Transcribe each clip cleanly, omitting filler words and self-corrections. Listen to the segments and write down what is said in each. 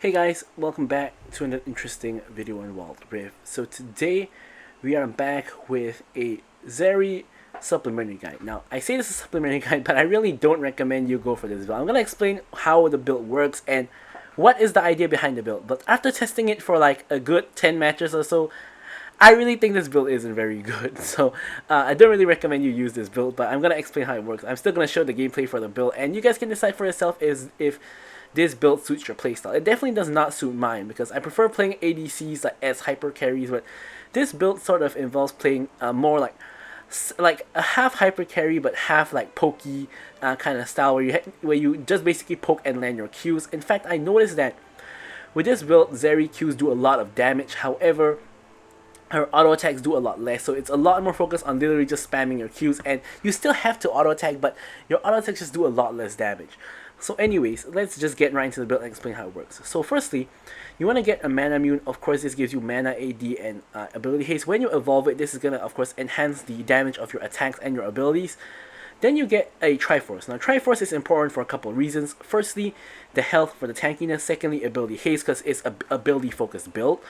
Hey guys, welcome back to another interesting video on Wild Rift. So today we are back with a Zeri supplementary guide. Now I say this is a supplementary guide, but I really don't recommend you go for this build. I'm gonna explain how the build works and what is the idea behind the build. But after testing it for like a good 10 matches or so, I really think this build isn't very good. So I don't really recommend you use this build, but I'm gonna explain how it works. I'm still gonna show the gameplay for the build, and you guys can decide for yourself if this build suits your playstyle. It definitely does not suit mine because I prefer playing ADCs like as hyper carries, but this build sort of involves playing more like a half hyper carry but half like pokey kind of style where you just basically poke and land your Qs. In fact, I noticed that with this build, Zeri Qs do a lot of damage. However, her auto attacks do a lot less, so it's a lot more focused on literally just spamming your Qs, and you still have to auto attack, but your auto attacks just do a lot less damage. So anyways, let's just get right into the build and explain how it works. So firstly, you want to get a mana immune. Of course, this gives you mana, AD, and ability haste. When you evolve it, this is going to of course enhance the damage of your attacks and your abilities. Then you get a Triforce. Now Triforce is important for a couple of reasons. Firstly, the health for the tankiness. Secondly, ability haste because it's a ability focused build.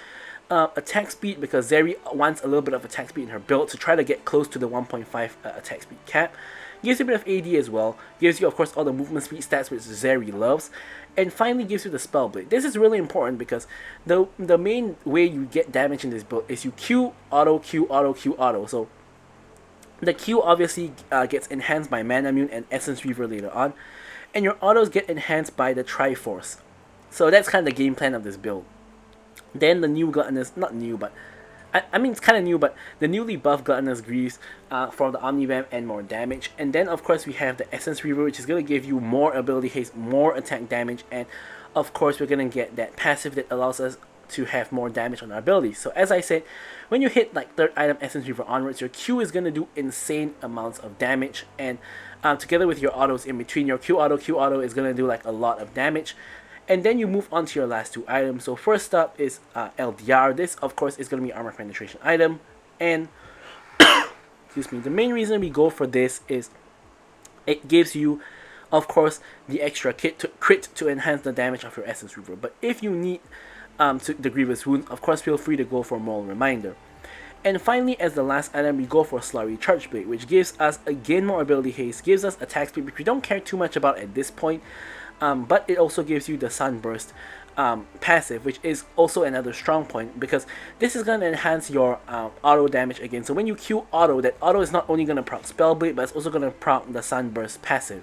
Attack speed because Zeri wants a little bit of attack speed in her build to try to get close to the 1.5 attack speed cap. Gives you a bit of AD as well. Gives you of course all the movement speed stats which Zeri loves. And finally gives you the spell blade. This is really important because the main way you get damage in this build is you Q, auto, Q, auto, Q, auto. So the Q obviously gets enhanced by Mana Immune and Essence Reaver later on. And your autos get enhanced by the Triforce. So that's kind of the game plan of this build. Then the new Gluttonous, not new, but I mean it's kind of new, but the newly buffed Gluttonous Greaves for the Omnivamp and more damage. And then of course we have the Essence Reaver, which is going to give you more ability haste, more attack damage, and of course we're going to get that passive that allows us to have more damage on our abilities. So as I said, when you hit like third item Essence Reaver onwards, your Q is going to do insane amounts of damage, and together with your autos in between, your Q auto is going to do like a lot of damage. And then you move on to your last two items. So first up is LDR. This, of course, is going to be armor penetration item. And, excuse me, the main reason we go for this is it gives you, of course, the extra crit to enhance the damage of your Essence Reaver. But if you need the Grievous Wound, of course, feel free to go for Moral Reminder. And finally, as the last item, we go for Slurry Charge Blade, which gives us, again, more ability haste, gives us attack speed, which we don't care too much about at this point. But it also gives you the Sunburst passive, which is also another strong point because this is going to enhance your auto damage again. So when you Q auto, that auto is not only going to proc Spellblade, but it's also going to proc the Sunburst passive.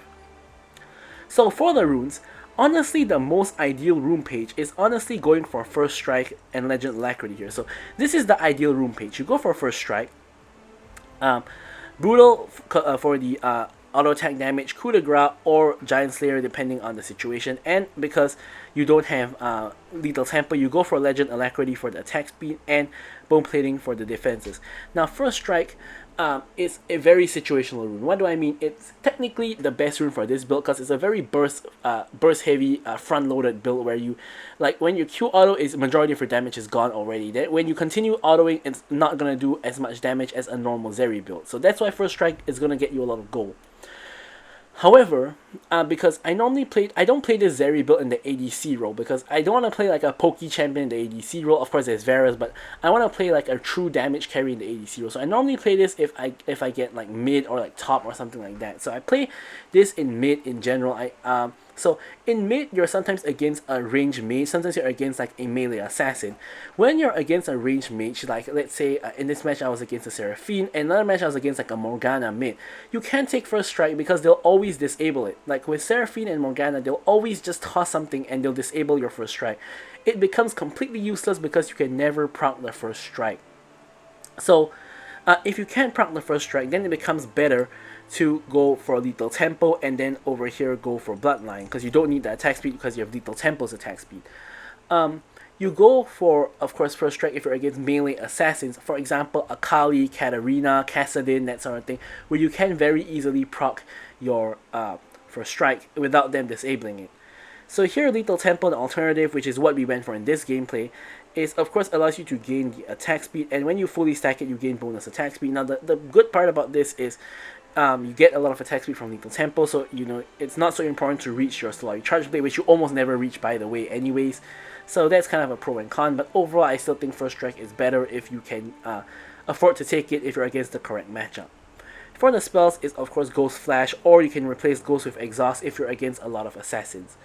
So for the runes, honestly the most ideal rune page is honestly going for First Strike and Legend Alacrity here. So this is the ideal rune page. You go for First Strike, Brutal for the auto attack damage, coup de grace, or Giant Slayer depending on the situation. And because you don't have lethal tempo, you go for Legend Alacrity for the attack speed and Bone Plating for the defenses. Now First Strike is a very situational rune. What do I mean? It's technically the best rune for this build because it's a very burst heavy front loaded build where you like when your Q auto is majority of your damage is gone already. Then when you continue autoing, it's not gonna do as much damage as a normal Zeri build. So that's why First Strike is gonna get you a lot of gold. However, because I don't play this Zeri build in the ADC role because I don't want to play like a pokey champion in the ADC role. Of course, there's Varus, but I want to play like a true damage carry in the ADC role. So I normally play this if I get like mid or like top or something like that. So I play this in mid in general. So in mid, you're sometimes against a ranged mage, sometimes you're against like a melee assassin. When you're against a ranged mage, like let's say in this match I was against a Seraphine, and another match I was against like a Morgana mid, you can't take First Strike because they'll always disable it. Like with Seraphine and Morgana, they'll always just toss something and they'll disable your First Strike. It becomes completely useless because you can never proc the First Strike. So if you can't proc the First Strike, then it becomes better to go for lethal tempo and then over here go for bloodline because you don't need the attack speed because you have lethal tempo's attack speed. You go for, of course, First Strike if you're against melee assassins, for example Akali, Katarina, Kassadin, that sort of thing, where you can very easily proc your First Strike without them disabling it. So here lethal tempo, the alternative, which is what we went for in this gameplay, is of course allows you to gain the attack speed, and when you fully stack it you gain bonus attack speed. Now the good part about this is you get a lot of attack speed from Lethal Tempo, so you know it's not so important to reach your Solari Charge Blade, which you almost never reach by the way anyways. So that's kind of a pro and con, but overall I still think First Strike is better if you can afford to take it if you're against the correct matchup. For the spells is of course Ghost Flash, or you can replace Ghost with Exhaust if you're against a lot of assassins.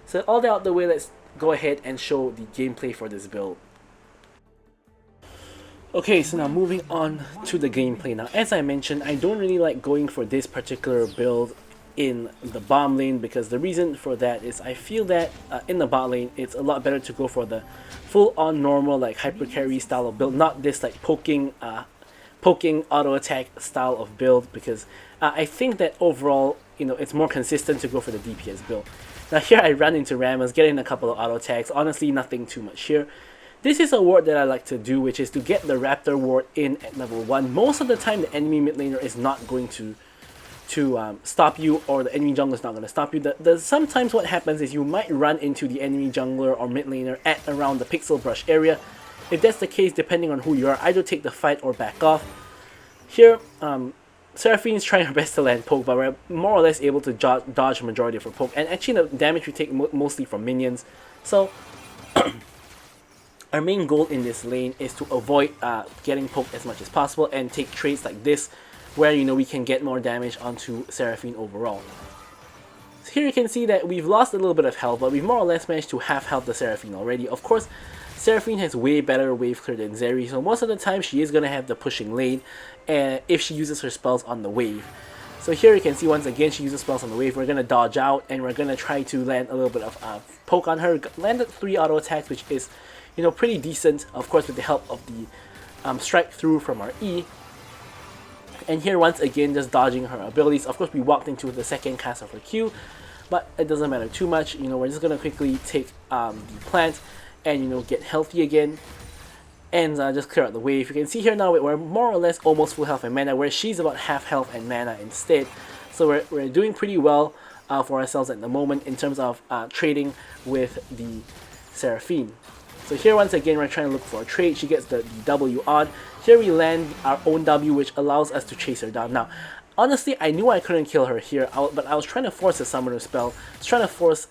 So all that out the way, let's go ahead and show the gameplay for this build. Okay, so now moving on to the gameplay. Now, as I mentioned, I don't really like going for this particular build in the bottom lane, because the reason for that is I feel that in the bot lane it's a lot better to go for the full-on normal like hyper carry style of build, not this like poking auto attack style of build, because I think that overall, you know, it's more consistent to go for the DPS build. Now here I run into Rammus, getting a couple of auto attacks. Honestly, nothing too much here. This is a ward that I like to do, which is to get the Raptor ward in at level 1. Most of the time the enemy mid laner is not going to stop you, or the enemy jungler is not going to stop you. Sometimes what happens is you might run into the enemy jungler or mid laner at around the pixel brush area. If that's the case, depending on who you are, either take the fight or back off. Here, Seraphine is trying her best to land poke, but we're more or less able to dodge majority of her poke, and actually the damage we take mostly from minions. So our main goal in this lane is to avoid getting poked as much as possible and take trades like this, where you know we can get more damage onto Seraphine overall. So here you can see that we've lost a little bit of health, but we've more or less managed to half health the Seraphine already. Of course, Seraphine has way better wave clear than Zeri, so most of the time she is going to have the pushing lane if she uses her spells on the wave. So here you can see once again she uses spells on the wave. We're going to dodge out and we're going to try to land a little bit of poke on her. Landed 3 auto attacks, which is, you know, pretty decent, of course with the help of the strike through from our E. And here once again just dodging her abilities. Of course we walked into the second cast of her Q, but it doesn't matter too much. You know, we're just going to quickly take the plant and, you know, get healthy again and just clear out the wave. You can see here now we're more or less almost full health and mana, where she's about half health and mana instead. So we're doing pretty well for ourselves at the moment in terms of trading with the Seraphine. So here once again we're trying to look for a trade. She gets the W odd. Here we land our own W, which allows us to chase her down. Now honestly I knew I couldn't kill her here, but I was trying to force a summoner spell. I was trying to force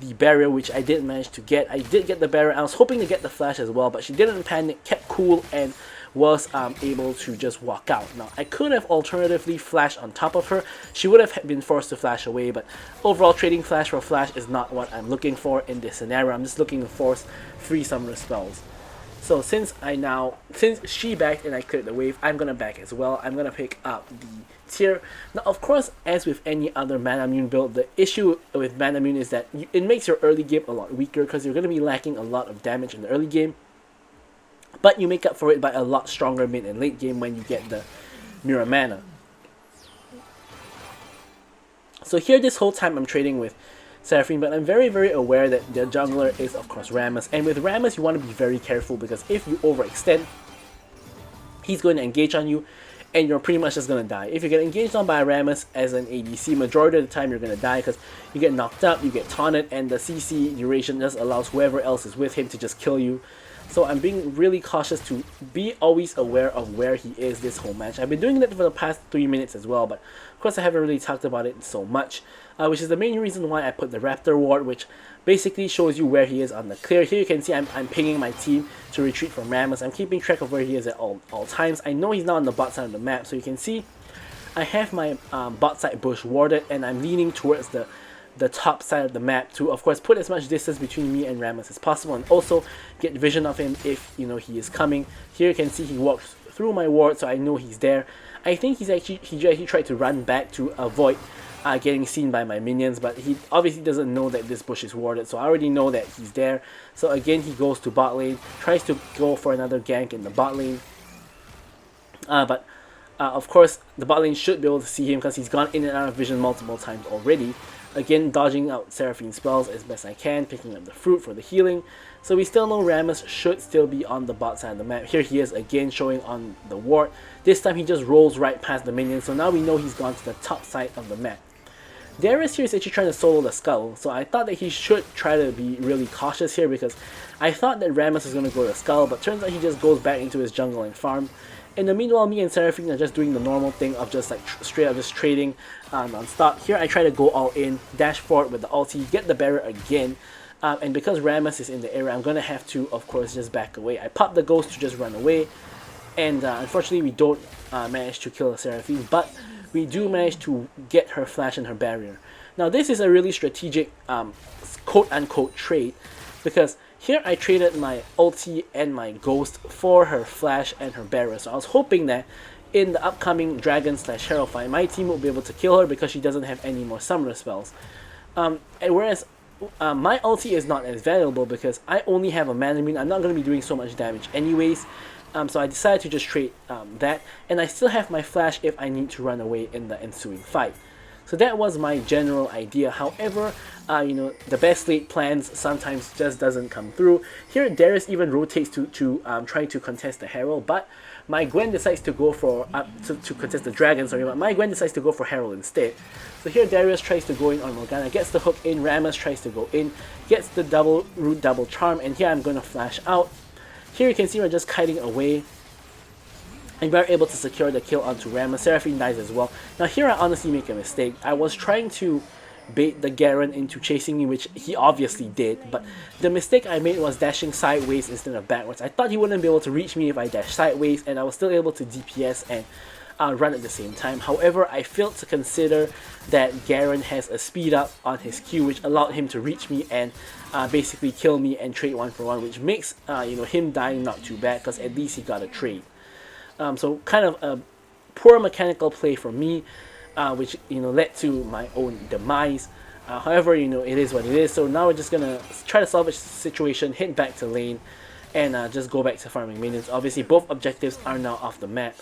the barrier, which I didn't manage to get. I did get the barrier. I was hoping to get the flash as well, but she didn't panic, kept cool, and was able to just walk out. Now I could have alternatively flashed on top of her. She would have been forced to flash away, but overall trading flash for flash is not what I'm looking for in this scenario. I'm just looking to force 3 summoner spells. So since she backed and I cleared the wave, I'm gonna back as well. I'm gonna pick up the tier. Now of course, as with any other mana immune build, the issue with mana immune is that it makes your early game a lot weaker, because you're gonna be lacking a lot of damage in the early game, but you make up for it by a lot stronger mid and late game when you get the mirror mana. So here this whole time I'm trading with Seraphine, but I'm very aware that the jungler is of course Rammus, and with Rammus you want to be very careful, because if you overextend, he's going to engage on you and you're pretty much just going to die. If you get engaged on by a Rammus as an ADC, majority of the time you're going to die, because you get knocked up, you get taunted, and the CC duration just allows whoever else is with him to just kill you. So I'm being really cautious to be always aware of where he is this whole match. I've been doing that for the past 3 minutes as well, but of course I haven't really talked about it so much, which is the main reason why I put the Raptor ward, which basically shows you where he is on the clear. Here you can see I'm pinging my team to retreat from Rammus. I'm keeping track of where he is at all times. I know he's not on the bot side of the map, so you can see I have my bot side bush warded, and I'm leaning towards the top side of the map to of course put as much distance between me and Rammus as possible, and also get vision of him if you know he is coming. Here you can see he walks through my ward, so I know he's there. I think he actually tried to run back to avoid getting seen by my minions, but he obviously doesn't know that this bush is warded, so I already know that he's there. So again he goes to bot lane, tries to go for another gank in the bot lane, but of course the bot lane should be able to see him because he's gone in and out of vision multiple times already. Again, dodging out Seraphine spells as best I can, picking up the fruit for the healing. So we still know Rammus should still be on the bot side of the map. Here he is again showing on the ward. This time he just rolls right past the minion, so now we know he's gone to the top side of the map. Darius here is actually trying to solo the skull, so I thought that he should try to be really cautious here, because I thought that Rammus was going to go to the skull, but turns out he just goes back into his jungle and farm. In the meanwhile, me and Seraphine are just doing the normal thing of just like straight up just trading non-stop. Here I try to go all in, dash forward with the ulti, get the barrier again. And because Rammus is in the area, I'm going to have to, of course, just back away. I pop the ghost to just run away. And unfortunately, we don't manage to kill the Seraphine, but we do manage to get her flash and her barrier. Now, this is a really strategic quote-unquote trade, because here I traded my ulti and my ghost for her flash and her barrier. So I was hoping that in the upcoming Dragon/Herald fight, my team will be able to kill her because she doesn't have any more summoner spells. And whereas my ulti is not as valuable because I only have a mana mean. I'm not going to be doing so much damage anyways. So I decided to just trade that, and I still have my flash if I need to run away in the ensuing fight. So that was my general idea. However, you know, the best laid plans sometimes just doesn't come through. Here, Darius even rotates to try to contest the Herald, but my Gwen decides to go for to contest the Dragon. Sorry, but my Gwen decides to go for Herald instead. So here, Darius tries to go in on Morgana, gets the hook in. Rammus tries to go in, gets the root double charm, and here I'm going to flash out. Here you can see we're just kiting away, and we're able to secure the kill onto Rammus. Seraphine dies as well. Now here I honestly make a mistake. I was trying to bait the Garen into chasing me, which he obviously did, but the mistake I made was dashing sideways instead of backwards. I thought he wouldn't be able to reach me if I dashed sideways, and I was still able to DPS and run at the same time. However, I failed to consider that Garen has a speed up on his Q, which allowed him to reach me and basically kill me and trade 1-for-1, which makes you know, him dying not too bad, because at least he got a trade. So kind of a poor mechanical play for me, which, you know, led to my own demise. However, you know, it is what it is. So now we're just gonna try to salvage the situation, hit back to lane, and just go back to farming minions. Obviously, both objectives are now off the map.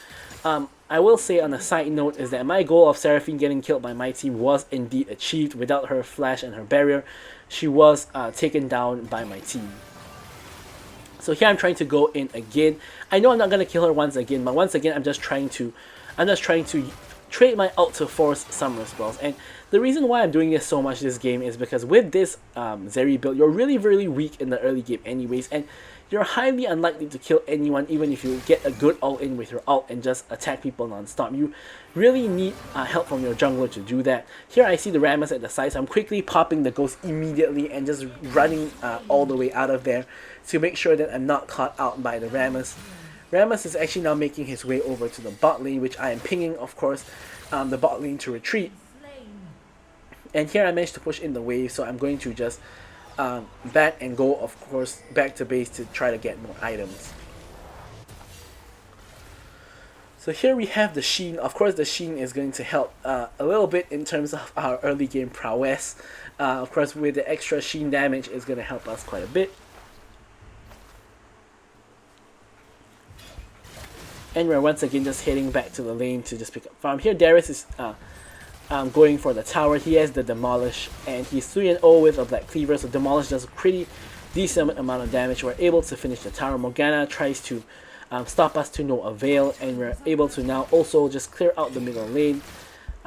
I will say on a side note is that my goal of Seraphine getting killed by my team was indeed achieved. Without her flash and her barrier, she was taken down by my team. So here I'm trying to go in again. I know I'm not gonna kill her once again, but once again I'm just trying to trade my ult to force summoner spells. And the reason why I'm doing this so much this game is because with this Zeri build, you're really weak in the early game anyways, and you're highly unlikely to kill anyone even if you get a good ult in with your ult and just attack people non-stop. You really need help from your jungler to do that. Here I see the Rammus at the side, so I'm quickly popping the ghost immediately and just running all the way out of there to make sure that I'm not caught out by the Rammus. Rammus is actually now making his way over to the bot lane, which I am pinging, of course, the bot lane to retreat. And here I managed to push in the wave, so I'm going to just back and go, of course, back to base to try to get more items. So here we have the Sheen. Of course, the Sheen is going to help a little bit in terms of our early game prowess. Of course, with the extra Sheen damage, it's going to help us quite a bit. And we're once again just heading back to the lane to just pick up farm. Here Darius is going for the tower. He has the Demolish, and he's 3-0 with a Black Cleaver, so Demolish does a pretty decent amount of damage. We're able to finish the tower. Morgana tries to stop us to no avail, and we're able to now also just clear out the middle lane.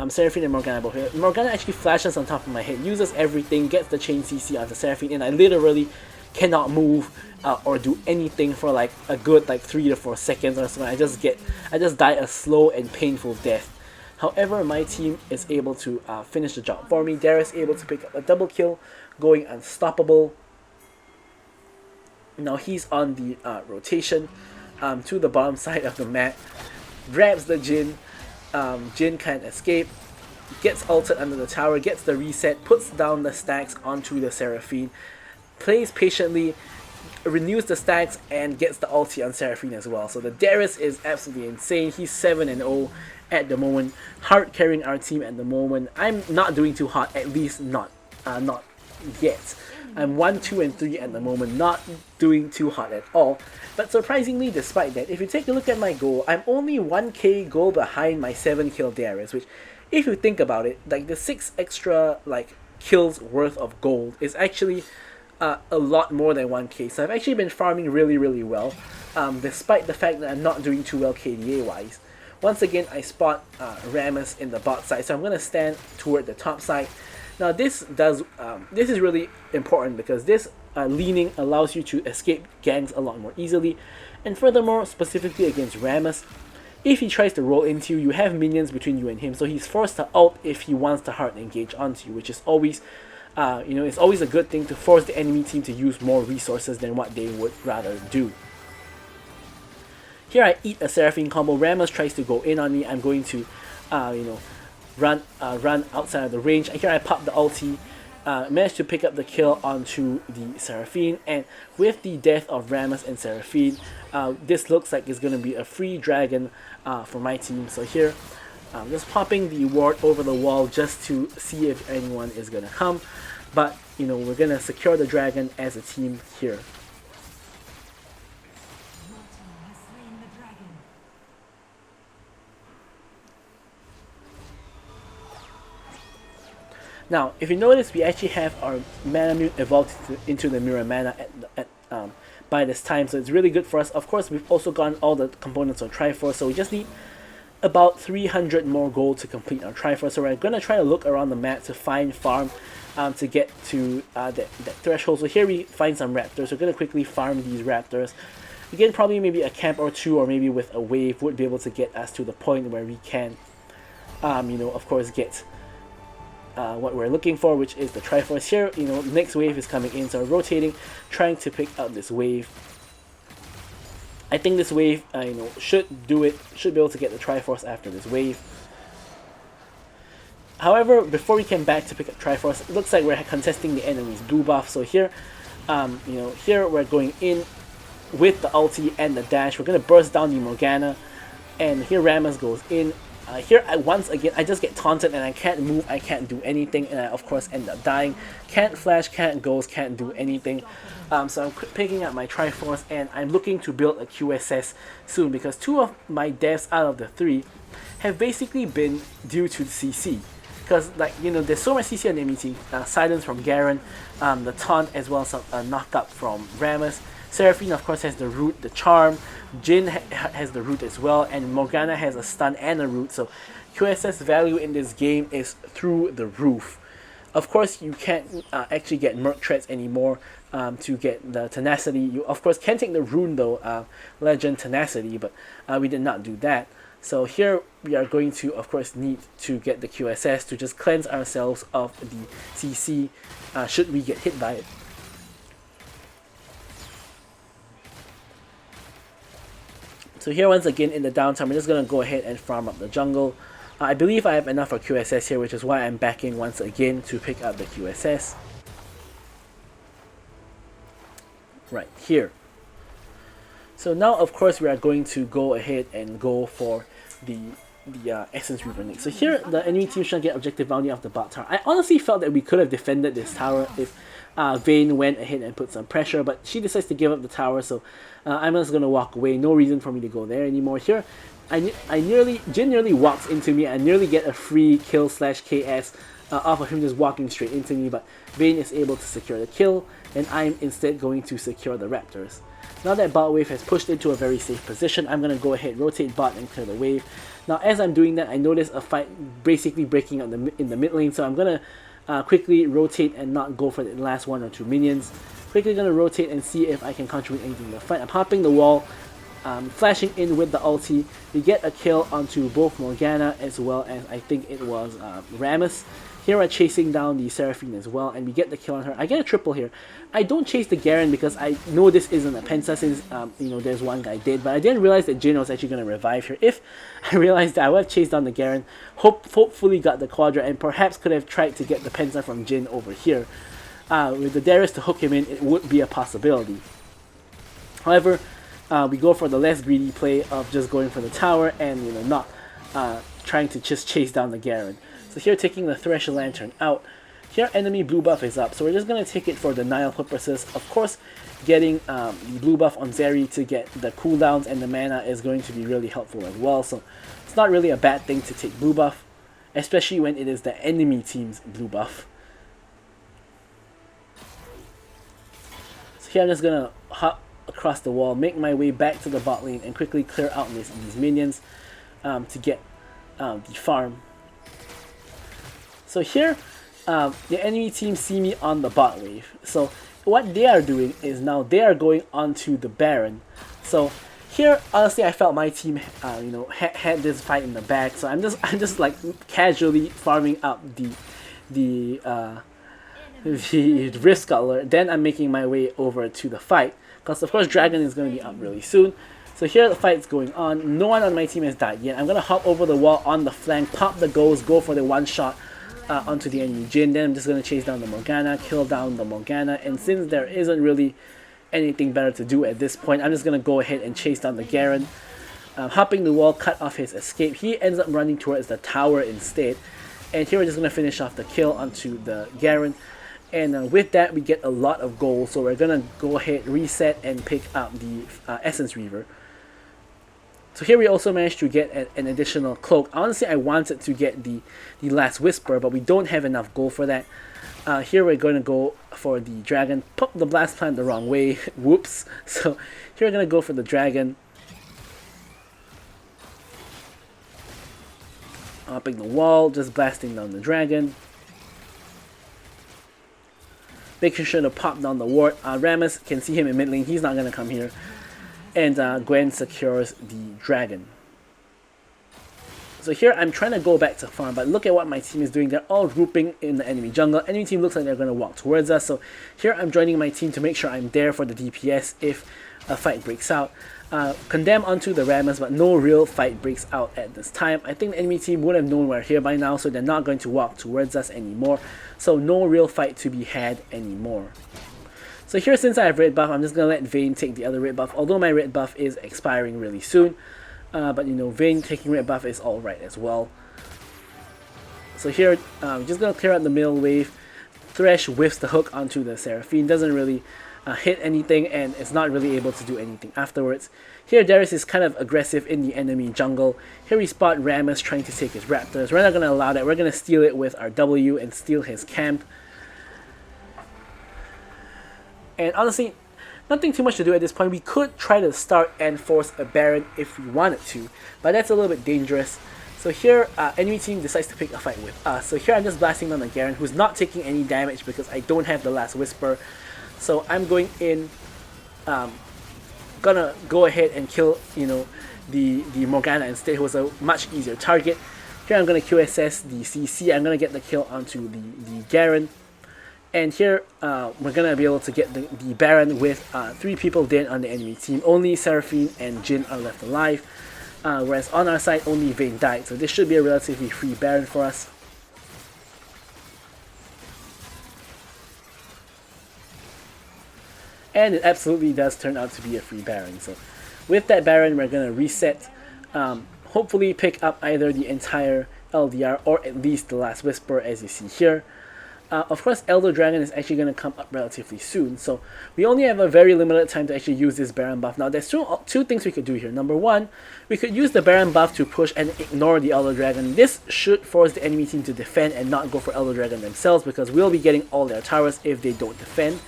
Seraphine and Morgana both here. Morgana actually flashes on top of my head, uses everything, gets the chain CC onto Seraphine, and I literally cannot move or do anything for like a good 3 to 4 seconds or so. I just die a slow and painful death. However, my team is able to finish the job for me. Darius able to pick up a double kill, going unstoppable. Now he's on the rotation to the bottom side of the map, grabs the Jhin. Jhin can't escape, gets ulted under the tower, gets the reset, puts down the stacks onto the Seraphine, plays patiently, renews the stacks, and gets the ulti on Seraphine as well. So the Darius is absolutely insane. He's 7-0 at the moment, hard carrying our team at the moment. I'm not doing too hot, at least not yet. I'm 1, 2, and 3 at the moment, not doing too hot at all. But surprisingly, despite that, if you take a look at my goal, I'm only 1k goal behind my 7 kill Darius, which, if you think about it, like the 6 extra kills worth of gold is actually a lot more than 1k. So I've actually been farming really well, despite the fact that I'm not doing too well KDA wise. Once again, I spot Rammus in the bot side, so I'm going to stand toward the top side. Now this is really important because this leaning allows you to escape ganks a lot more easily, and furthermore, specifically against Rammus, if he tries to roll into you, you have minions between you and him, so he's forced to ult if he wants to hard engage onto you, which is always, it's always a good thing to force the enemy team to use more resources than what they would rather do. Here I eat a Seraphine combo. Rammus tries to go in on me. I'm going to, run outside of the range. Here I pop the ulti. Managed to pick up the kill onto the Seraphine, and with the death of Rammus and Seraphine, this looks like it's going to be a free dragon for my team. So here, I'm just popping the ward over the wall just to see if anyone is going to come, but we're going to secure the dragon as a team here. Now, if you notice, we actually have our mana mute evolved into the mirror mana by this time, so it's really good for us. Of course, we've also gotten all the components on Triforce, so we just need about 300 more gold to complete our Triforce. So we're going to try to look around the map to find farm to get to that threshold. So here we find some raptors. We're going to quickly farm these raptors. Again, probably maybe a camp or two, or maybe with a wave would be able to get us to the point where we can, of course, get what we're looking for, which is the Triforce here. Next wave is coming in, so we're rotating, trying to pick up this wave. I think this wave, should do it, should be able to get the Triforce after this wave. However, before we came back to pick up Triforce, it looks like we're contesting the enemy's blue buff. So here, here we're going in with the ulti and the dash. We're gonna burst down the Morgana, and here Rammus goes in. Here, once again, I just get taunted and I can't move, I can't do anything, and I of course end up dying. Can't flash, can't ghost, can't do anything. So I'm picking up my Triforce, and I'm looking to build a QSS soon, because 2 of my deaths out of the 3 have basically been due to the CC. Because, there's so much CC on the enemy team. Silence from Garen, the taunt, as well as a knock-up from Rammus. Seraphine, of course, has the root, the charm. Jhin has the root as well, and Morgana has a stun and a root. So QSS value in this game is through the roof. Of course, you can't actually get Merc Treads anymore to get the Tenacity. You, of course, can take the rune though, Legend Tenacity, but we did not do that. So here we are going to, of course, need to get the QSS to just cleanse ourselves of the CC should we get hit by it. So here once again in the downtime, we're just going to go ahead and farm up the jungle. I believe I have enough for QSS here, which is why I'm back in once again to pick up the QSS. Right here. So now of course we are going to go ahead and go for the Essence Reaver next. So here the enemy team should get objective bounty off the bot tower. I honestly felt that we could have defended this tower if Vayne went ahead and put some pressure, but she decides to give up the tower, so I'm just going to walk away. No reason for me to go there anymore. Here, Jhin nearly walks into me. I nearly get a free kill / KS off of him just walking straight into me, but Vayne is able to secure the kill, and I'm instead going to secure the Raptors. Now that bot wave has pushed into a very safe position, I'm going to go ahead, rotate bot, and clear the wave. Now as I'm doing that, I notice a fight basically breaking out in the mid lane, so I'm going to quickly rotate and not go for the last 1 or 2 minions. Quickly going to rotate and see if I can contribute anything to the fight. I'm hopping the wall, flashing in with the ulti. We get a kill onto both Morgana as well as I think it was Rammus. Here we're chasing down the Seraphine as well, and we get the kill on her. I get a triple here. I don't chase the Garen because I know this isn't a Pensa since there's one guy dead, but I didn't realize that Jhin was actually going to revive here. If I realized that, I would have chased down the Garen, hopefully got the Quadra, and perhaps could have tried to get the Pensa from Jhin over here. With the Darius to hook him in, it would be a possibility. However, we go for the less greedy play of just going for the tower and not trying to just chase down the Garen. So here taking the Thresh Lantern out. Here enemy blue buff is up, so we're just going to take it for denial purposes. Of course, getting the blue buff on Zeri to get the cooldowns and the mana is going to be really helpful as well. So it's not really a bad thing to take blue buff, especially when it is the enemy team's blue buff. So here I'm just going to hop across the wall, make my way back to the bot lane, and quickly clear out these minions to get the farm. So here, the enemy team see me on the bot wave. So what they are doing is now they are going onto the Baron. So Here, honestly, I felt my team, had this fight in the bag. So I'm just like casually farming up the Rift Scuttler. Then I'm making my way over to the fight, because of course Dragon is going to be up really soon. So here the fight's going on. No one on my team has died yet. I'm gonna hop over the wall on the flank, pop the ghost, go for the one shot onto the enemy Jhin. Then I'm just gonna chase down the Morgana, kill down the Morgana, and since there isn't really anything better to do at this point, I'm just gonna go ahead and chase down the Garen. Hopping the wall, cut off his escape. He ends up running towards the tower instead, and here we're just gonna finish off the kill onto the Garen. And with that, we get a lot of gold, so we're gonna go ahead, reset, and pick up the Essence Reaver. So here we also managed to get an additional cloak. Honestly, I wanted to get the Last Whisper, but we don't have enough gold for that. Here we're going to go for the dragon. Pop the blast plant the wrong way. Whoops. So here we're going to go for the dragon. Hopping the wall, just blasting down the dragon. Making sure to pop down the ward. Rammus can see him in mid lane. He's not going to come here. And Gwen secures the dragon. So here I'm trying to go back to farm, but look at what my team is doing. They're all grouping in the enemy jungle. Enemy team looks like they're going to walk towards us. So here I'm joining my team to make sure I'm there for the DPS if a fight breaks out. Condemn onto the Rammus, but no real fight breaks out at this time. I think the enemy team would have known we're here by now, so they're not going to walk towards us anymore. So no real fight to be had anymore. So here, since I have red buff, I'm just going to let Vayne take the other red buff, although my red buff is expiring really soon. But you know, Vayne taking red buff is alright as well. So here, I'm just going to clear out the middle wave. Thresh whiffs the hook onto the Seraphine, doesn't really hit anything, and it's not really able to do anything afterwards. Here, Darius is kind of aggressive in the enemy jungle. Here we spot Rammus trying to take his Raptors. We're not going to allow that. We're going to steal it with our W and steal his camp. And honestly, nothing too much to do at this point. We could try to start and force a Baron if we wanted to, but that's a little bit dangerous. So here, enemy team decides to pick a fight with us. So here I'm just blasting on the Garen, who's not taking any damage because I don't have the Last Whisper. So I'm going in, gonna go ahead and kill, you know, the Morgana instead, who was a much easier target. Here I'm gonna QSS the CC. I'm gonna get the kill onto the Garen. And here, we're going to be able to get the Baron with 3 people dead on the enemy team. Only Seraphine and Jhin are left alive. Whereas on our side, only Vayne died. So this should be a relatively free Baron for us. And it absolutely does turn out to be a free Baron. So with that Baron, we're going to reset. Hopefully pick up either the entire LDR or at least the Last Whisper, as you see here. Of course, Elder Dragon is actually going to come up relatively soon, so we only have a very limited time to actually use this Baron buff. Now, there's two things we could do here. Number one, we could use the Baron buff to push and ignore the Elder Dragon. This should force the enemy team to defend and not go for Elder Dragon themselves, because we'll be getting all their towers if they don't defend.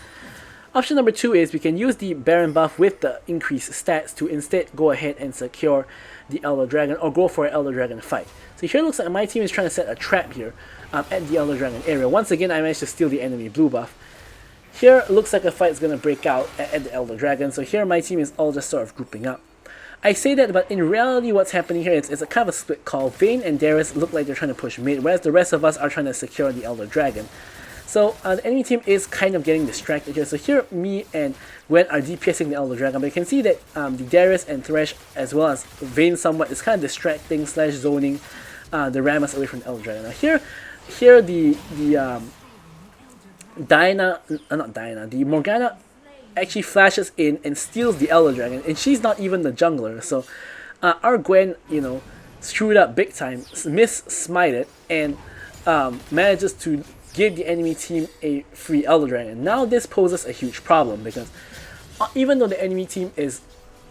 Option number two is we can use the Baron buff with the increased stats to instead go ahead and secure the Elder Dragon or go for an Elder Dragon fight. So here it looks like my team is trying to set a trap here at the Elder Dragon area. Once again, I managed to steal the enemy blue buff. Here it looks like a fight is going to break out at the Elder Dragon. So here my team is all just sort of grouping up. I say that, but in reality what's happening here is a kind of a split call. Vayne and Darius look like they're trying to push mid, whereas the rest of us are trying to secure the Elder Dragon. So the enemy team is kind of getting distracted here. So here, me and Gwen are DPSing the Elder Dragon, but you can see that the Darius and Thresh, as well as Vayne somewhat, is kind of distracting / zoning the Rammus away from the Elder Dragon. Now here the the Morgana actually flashes in and steals the Elder Dragon, and she's not even the jungler. So our Gwen, you know, screwed up big time, miss-smited, and manages to give the enemy team a free Elder Dragon. Now this poses a huge problem, because even though the enemy team is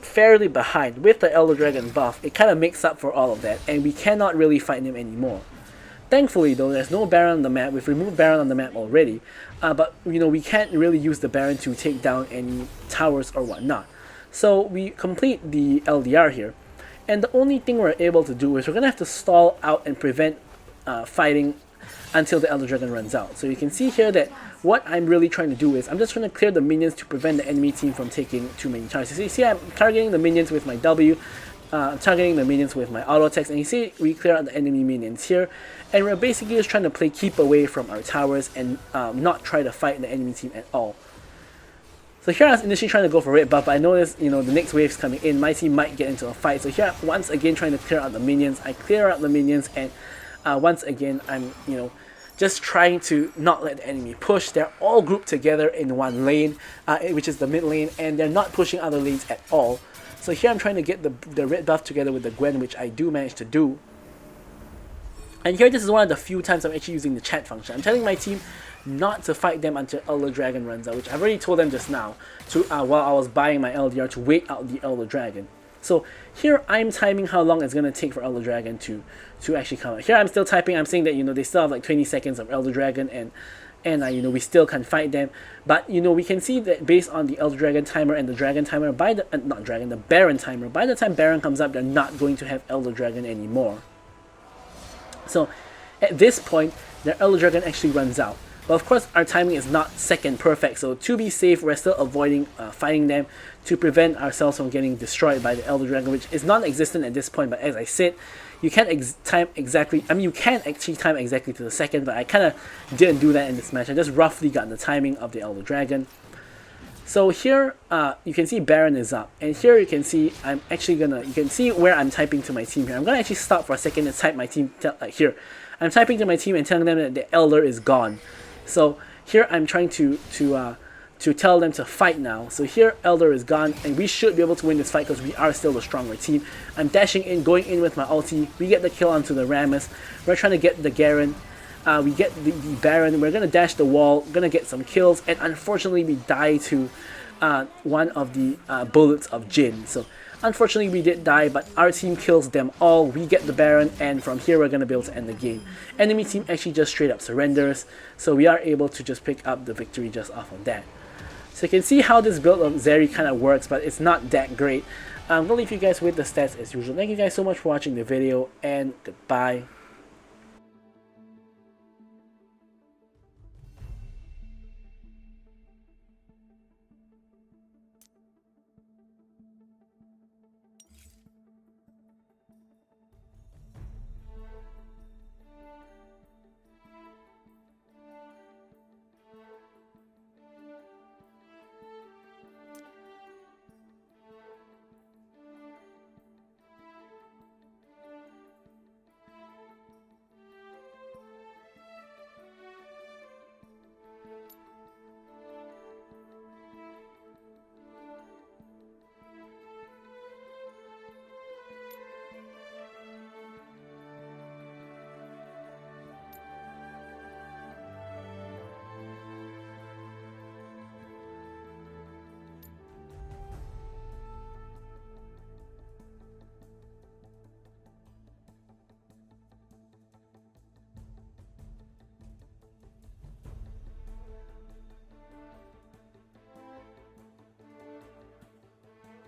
fairly behind with the Elder Dragon buff, it kind of makes up for all of that, and we cannot really fight him anymore. Thankfully though, there's no Baron on the map. We've removed Baron on the map already, but you know, we can't really use the Baron to take down any towers or whatnot. So we complete the LDR here, and the only thing we're able to do is we're gonna have to stall out and prevent fighting until the Elder Dragon runs out. So you can see here that what I'm really trying to do is I'm just trying to clear the minions to prevent the enemy team from taking too many charges. So you see I'm targeting the minions with my W, targeting the minions with my auto attacks, and you see we clear out the enemy minions here, and we're basically just trying to play keep away from our towers and not try to fight the enemy team at all. So here I was initially trying to go for red buff, but I noticed, the next wave's coming in, my team might get into a fight. So here, once again, trying to clear out the minions. I clear out the minions, and once again, I'm, just trying to not let the enemy push. They're all grouped together in one lane, which is the mid lane, and they're not pushing other lanes at all. So here I'm trying to get the red buff together with the Gwen, which I do manage to do. And here, this is one of the few times I'm actually using the chat function. I'm telling my team not to fight them until Elder Dragon runs out, which I've already told them just now to while I was buying my LDR to wait out the Elder Dragon. So here I'm timing how long it's gonna take for Elder Dragon to actually come out. Here I'm still typing. I'm saying that they still have like 20 seconds of Elder Dragon, and we still can fight them. But we can see that based on the Elder Dragon timer and the Dragon timer, the Baron timer, by the time Baron comes up, they're not going to have Elder Dragon anymore. So at this point, their Elder Dragon actually runs out. But of course, our timing is not second perfect, so to be safe, we're still avoiding fighting them to prevent ourselves from getting destroyed by the Elder Dragon, which is non-existent at this point. But as I said, you can't time exactly. I mean, you can actually time exactly to the second, but I kind of didn't do that in this match. I just roughly got the timing of the Elder Dragon. So here, you can see Baron is up, and here you can see I'm actually you can see where I'm typing to my team here. I'm gonna actually stop for a second and type my team here. I'm typing to my team and telling them that the Elder is gone. So here I'm trying to tell them to fight now. So here Elder is gone, and we should be able to win this fight because we are still the stronger team. I'm dashing in, going in with my ulti. We get the kill onto the Rammus. We're trying to get the Garen. We get the Baron. We're gonna dash the wall, gonna get some kills, and unfortunately we die to one of the bullets of Jhin. So unfortunately we did die, but our team kills them all. We get the Baron, and from here we're gonna be able to end the game. Enemy team actually just straight up surrenders, so we are able to just pick up the victory just off of that. So you can see how this build of Zeri kind of works, but it's not that great. I'm gonna leave you guys with the stats as usual. Thank you guys so much for watching the video, and goodbye.